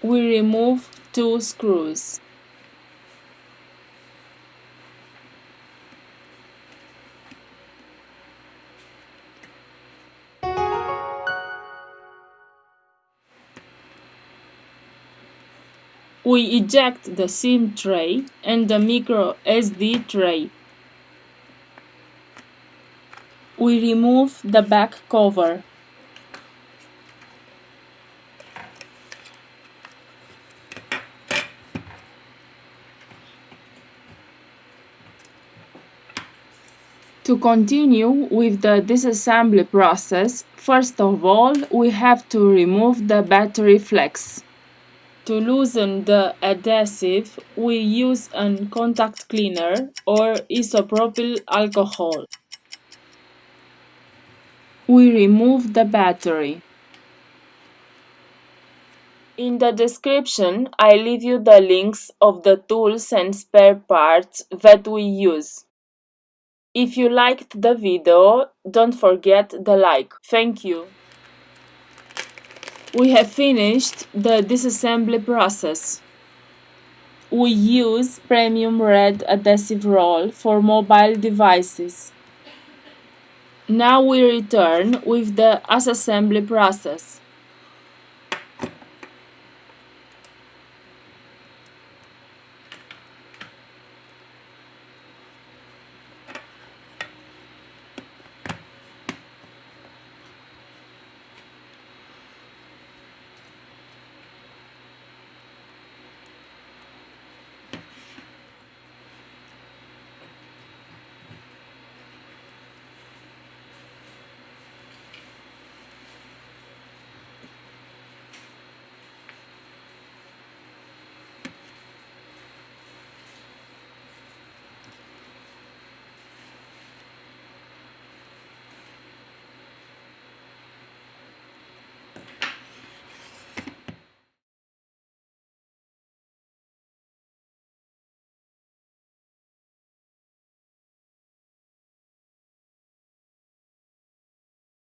We remove 2 screws. We eject the SIM tray and the micro SD tray. We remove the back cover. To continue with the disassembly process, first of all, we have to remove the battery flex. To loosen the adhesive, we use a contact cleaner or isopropyl alcohol. We remove the battery. In the description, I leave you the links of the tools and spare parts that we use. If you liked the video, don't forget the like. Thank you. We have finished the disassembly process. We use premium red adhesive roll for mobile devices. Now we return with the assembly process.